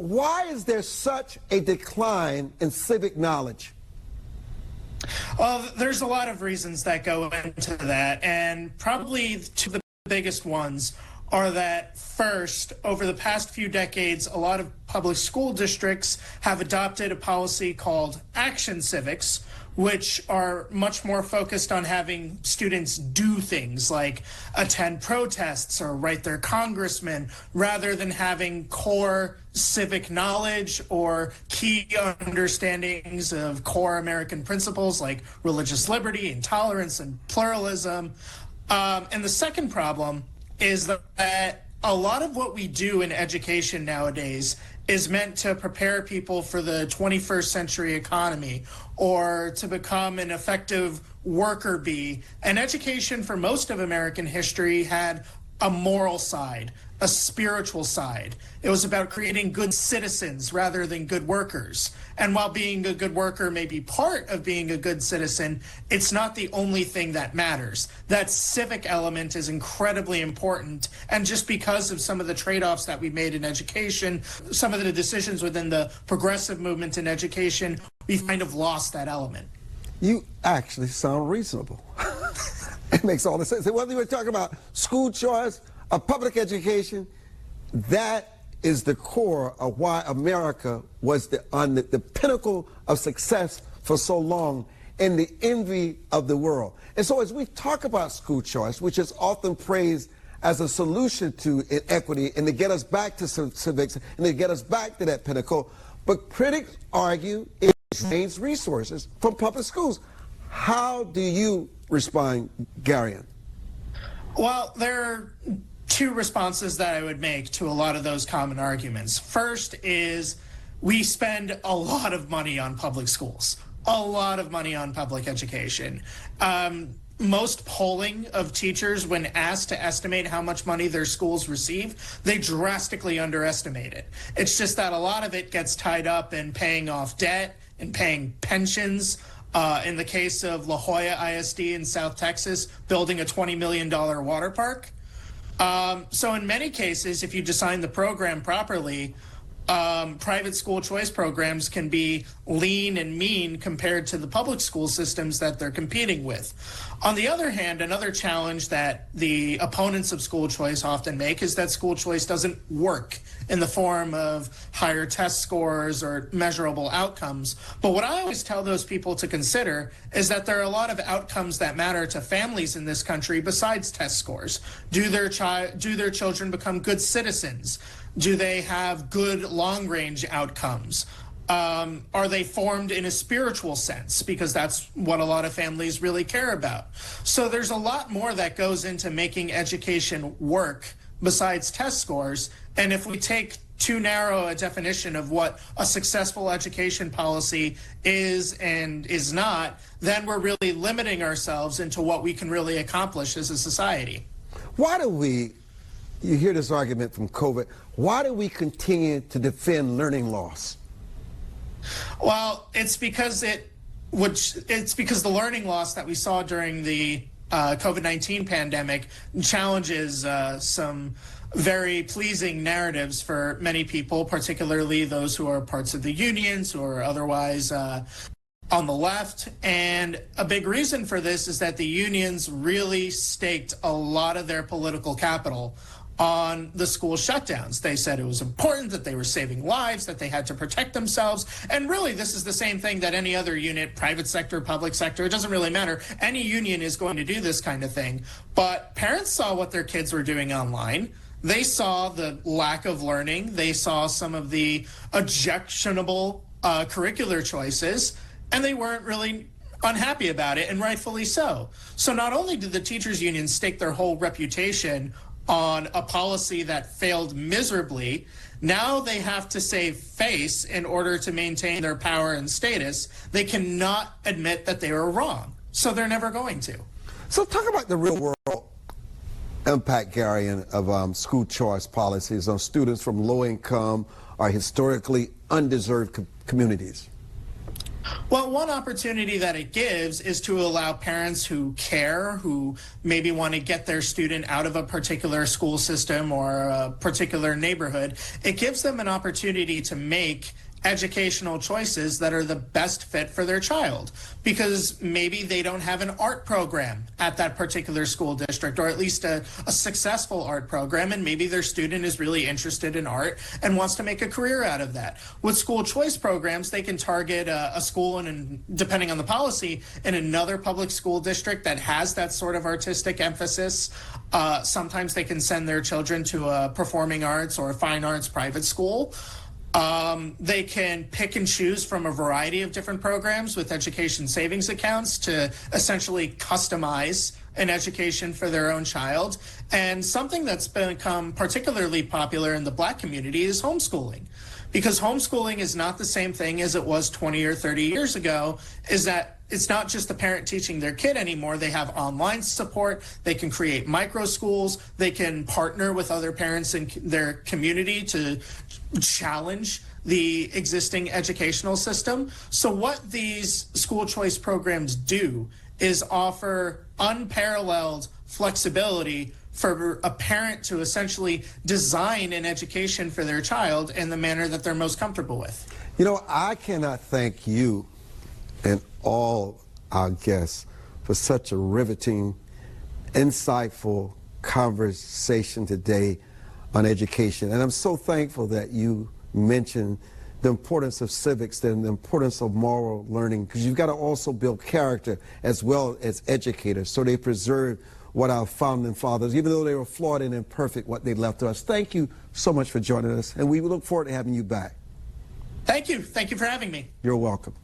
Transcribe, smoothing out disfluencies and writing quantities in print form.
why is there such a decline in civic knowledge? Well, there's a lot of reasons that go into that, and probably two of the biggest ones are that first, over the past few decades, a lot of public school districts have adopted a policy called action civics, which are much more focused on having students do things like attend protests or write their congressman, rather than having core civic knowledge or key understandings of core American principles like religious liberty, intolerance, and pluralism. And the second problem is that a lot of what we do in education nowadays is meant to prepare people for the 21st century economy or to become an effective worker bee. And education for most of American history had a moral side, a spiritual side. It was about creating good citizens rather than good workers. And while being a good worker may be part of being a good citizen, it's not the only thing that matters. That civic element is incredibly important. And just because of some of the trade-offs that we made in education, some of the decisions within the progressive movement in education, we've kind of lost that element. You actually sound reasonable. It makes all the sense. And whether we're talking about school choice or public education, that is the core of why America was on the pinnacle of success for so long and the envy of the world. And so as we talk about school choice, which is often praised as a solution to inequity and to get us back to civics and to get us back to that pinnacle, but critics argue it drains resources from public schools. How do you respond, Garion? Well, there are two responses that I would make to a lot of those common arguments. First is we spend a lot of money on public schools, a lot of money on public education. Most polling of teachers, when asked to estimate how much money their schools receive, they drastically underestimate it. It's just that a lot of it gets tied up in paying off debt and paying pensions. In the case of La Jolla ISD in South Texas, building a $20 million water park. So in many cases, if you design the program properly, private school choice programs can be lean and mean compared to the public school systems that they're competing with. On the other hand, another challenge that the opponents of school choice often make is that school choice doesn't work in the form of higher test scores or measurable outcomes. But what I always tell those people to consider is that there are a lot of outcomes that matter to families in this country besides test scores. Do their children become good citizens? Do they have good long-range outcomes? Are they formed in a spiritual sense? Because that's what a lot of families really care about. So there's a lot more that goes into making education work besides test scores. And if we take too narrow a definition of what a successful education policy is and is not, then we're really limiting ourselves into what we can really accomplish as a society. Why do we, you hear this argument from COVID, why do we continue to defend learning loss? Well, it's because the learning loss that we saw during the COVID-19 pandemic challenges some very pleasing narratives for many people, particularly those who are parts of the unions or otherwise on the left. And a big reason for this is that the unions really staked a lot of their political capital on the school shutdowns. They said it was important, that they were saving lives, that they had to protect themselves. And really, this is the same thing that any other unit, private sector, public sector, it doesn't really matter. Any union is going to do this kind of thing. But parents saw what their kids were doing online. They saw the lack of learning. They saw some of the objectionable curricular choices, and they weren't really unhappy about it, and rightfully so. So not only did the teachers union stake their whole reputation on a policy that failed miserably, now they have to save face in order to maintain their power and status. They cannot admit that they were wrong, so they're never going to. So talk about the real world impact, Garion, of school choice policies on students from low income or historically undeserved communities. Well, one opportunity that it gives is to allow parents who care, who maybe want to get their student out of a particular school system or a particular neighborhood, it gives them an opportunity to make educational choices that are the best fit for their child, because maybe they don't have an art program at that particular school district, or at least a successful art program, and maybe their student is really interested in art and wants to make a career out of that. With school choice programs, they can target a school, and depending on the policy, in another public school district that has that sort of artistic emphasis. Sometimes they can send their children to a performing arts or a fine arts private school. They can pick and choose from a variety of different programs with education savings accounts to essentially customize an education for their own child. And something that's become particularly popular in the Black community is homeschooling. Because homeschooling is not the same thing as it was 20 or 30 years ago, is that it's not just the parent teaching their kid anymore. They have online support. They can create micro schools. They can partner with other parents in their community to challenge the existing educational system. So what these school choice programs do is offer unparalleled flexibility for a parent to essentially design an education for their child in the manner that they're most comfortable with. You know, I cannot thank you and all our guests for such a riveting, insightful conversation today on education. And I'm so thankful that you mentioned the importance of civics and the importance of moral learning, because you've got to also build character as well as educators, so they preserve what our founding fathers, even though they were flawed and imperfect, what they left to us. Thank you so much for joining us, and we look forward to having you back. Thank you. Thank you for having me. You're welcome.